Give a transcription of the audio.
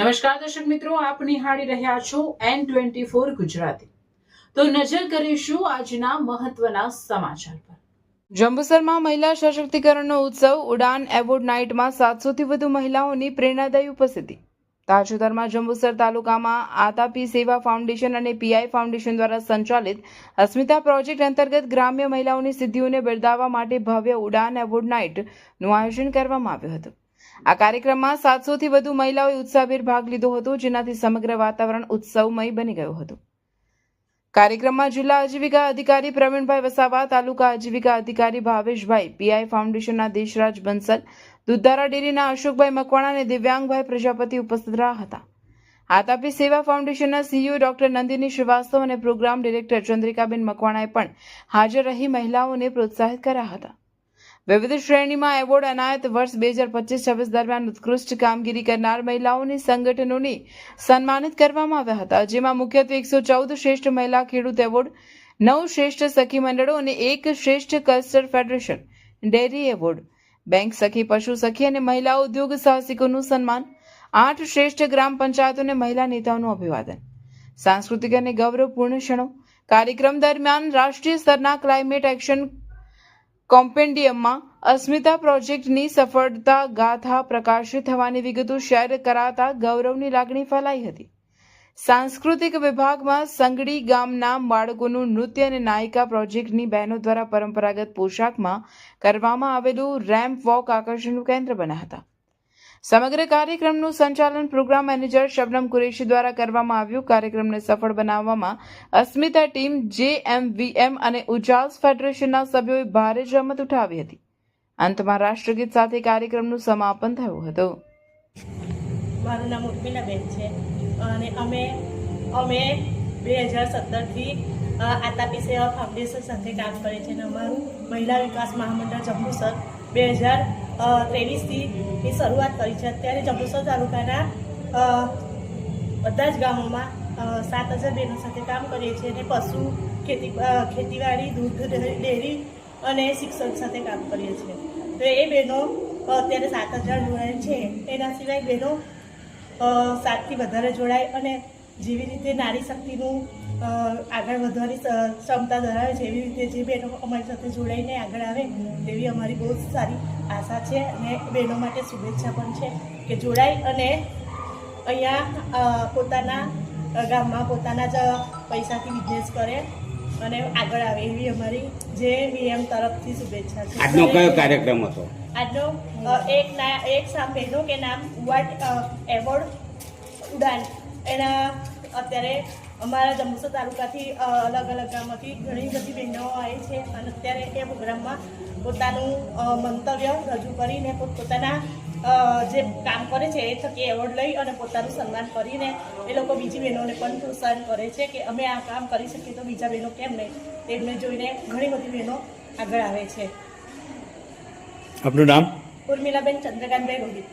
નમસ્કાર દર્શક મિત્રો, આપ નિહાળી રહ્યા છો N24 ગુજરાતી। તો નજર કરીશું આજના મહત્વના સમાચાર પર। જંબુસરમાં મહિલા સશક્તિકરણનો ઉત્સવ ઉડાન એવોર્ડ નાઇટમાં 700 થી વધુ મહિલાઓની પ્રેરણાદાયી ઉપસ્થિતિ। તાજેતરમાં જંબુસર તાલુકામાં આતાપી સેવા ફાઉન્ડેશન અને પીઆઈ ફાઉન્ડેશન દ્વારા સંચાલિત અસ્મિતા પ્રોજેક્ટ અંતર્ગત ગ્રામ્ય મહિલાઓની સિદ્ધિઓને બિરદાવવા માટે ભવ્ય ઉડાન એવોર્ડ નાઇટનું આયોજન કરવામાં આવ્યું હતું। આ કાર્યક્રમમાં 700 થી વધુ મહિલાઓએ ઉત્સાહભેર ભાગ લીધો હતો, જેનાથી સમગ્ર વાતાવરણ ઉત્સવમય બની ગયું હતું। કાર્યક્રમમાં જિલ્લા આજીવિકા અધિકારી પ્રવીણભાઈ વસાવા, તાલુકા આજીવિકા અધિકારી ભાવેશભાઈ, પીઆઈ ફાઉન્ડેશનના દેશરાજ બંસલ, દૂધધારા ડેરીના અશોકભાઈ મકવાણા અને દિવ્યાંગભાઈ પ્રજાપતિ ઉપસ્થિત રહ્યા હતા। આતાપી સેવા ફાઉન્ડેશનના સીઈઓ ડોક્ટર નંદિની શ્રીવાસ્તવ અને પ્રોગ્રામ ડિરેક્ટર ચંદ્રિકાબેન મકવાણાએ પણ હાજર રહી મહિલાઓને પ્રોત્સાહિત કર્યા હતા। વિવિધ શ્રેણીમાં એવોર્ડ એનાયત વર્ષ 2025-26 દરમિયાન ઉત્કૃષ્ટ કામગીરી કરનાર મહિલાઓની સંગઠનોને સન્માનિત કરવામાં આવ્યા હતા, જેમાં મુખ્યત્વે 114 શ્રેષ્ઠ મહિલા ખેડૂત એવોર્ડ, 9 શ્રેષ્ઠ સખી મંડળો અને 1 શ્રેષ્ઠ cluster federation dairy award, bank સખી, પશુ સખી અને મહિલા ઉદ્યોગ સાહસિકોનું સન્માન, 8 શ્રેષ્ઠ ગ્રામ પંચાયતોને મહિલા નેતાઓનું અભિવાદન, સાંસ્કૃતિક અને ગૌરવપૂર્ણ ક્ષણો। કાર્યક્રમ દરમિયાન રાષ્ટ્રીય સ્તરના ક્લાઇમેટ એક્શન કોમ્પેન્ડિયમમાં અસ્મિતા પ્રોજેક્ટની સફળતા ગાથા પ્રકાશિત થવાની વિગતો શેર કરાતા ગૌરવની લાગણી ફેલાઈ હતી। સાંસ્કૃતિક વિભાગમાં સંગડી ગામના બાળકોનું નૃત્ય અને નાયિકા પ્રોજેક્ટની બહેનો દ્વારા પરંપરાગત પોશાકમાં કરવામાં આવેલું રેમ્પ વોક આકર્ષણનું કેન્દ્ર બન્યા હતા। સમગ્ર કાર્યક્રમનું સંચાલન પ્રોગ્રામ મેનેજર શબનમ કુરેશી દ્વારા કરવામાં આવ્યું। કાર્યક્રમને સફળ બનાવવામાં અસ્મિતા ટીમ, JMVM અને ઉજાસ ફેડરેશનના સભ્યોએ ભારે જહેમત ઉઠાવી હતી। અંતમાં રાષ્ટ્રગીત સાથે કાર્યક્રમનું સમાપન થયું હતું। મારું નામ ઉર્મિલાબેન છે અને અમે 2017 થી આતાપી સેવા ફાઉન્ડેશન સાથે કામ કરીએ છીએ અને અમારું મહિલા વિકાસ મહામંડળ જંબુસર 2023 થી એ શરૂઆત કરી છે। અત્યારે જંબુસર તાલુકાના બધા જ ગામોમાં 7000 બહેનો સાથે કામ કરીએ છીએ અને પશુ ખેતીવાડી, દૂધ ડેરી અને શિક્ષણ સાથે કામ કરીએ છીએ। તો એ બહેનો અત્યારે 7000 જોડાય છે। એના સિવાય બહેનો 7 થી વધારે જોડાય અને જેવી રીતે નારી શક્તિનું આગળ વધવાની ક્ષમતા ધરાવે છે, એવી રીતે જે બહેનો અમારી સાથે જોડાઈને આગળ આવે તેવી અમારી બહુ સારી આશા છે અને બહેનો માટે શુભેચ્છા પણ છે કે જોડાય અને અહીંયા પોતાના ગામમાં પોતાના જ પૈસાથી બિઝનેસ કરે અને આગળ આવે એવી અમારી JVM તરફથી શુભેચ્છા છે। આજનો કયો કાર્યક્રમ હતો? આજનો એક બહેનો કે નામ એવોર્ડ ઉડાન, એના અત્યારે અમારા જંબુસર તાલુકાથી અલગ અલગ ગામમાંથી ઘણી બધી બહેનો આવી છે અને અત્યારે એ પ્રોગ્રામમાં પોતાનું મંતવ્ય રજૂ કરીને પોતાના જે કામ કરે છે એ થકી એવોર્ડ લઈ અને પોતાનું સન્માન કરીને એ લોકો બીજી બહેનોને પણ પ્રોત્સાહન કરે છે કે અમે આ કામ કરી શકીએ તો બીજા બહેનો કેમ નહીં, તેમને જોઈને ઘણી બધી બહેનો આગળ આવે છે। આપનું નામ? ઉર્મિલાબેન ચંદ્રકાંતભાઈ રોહિત।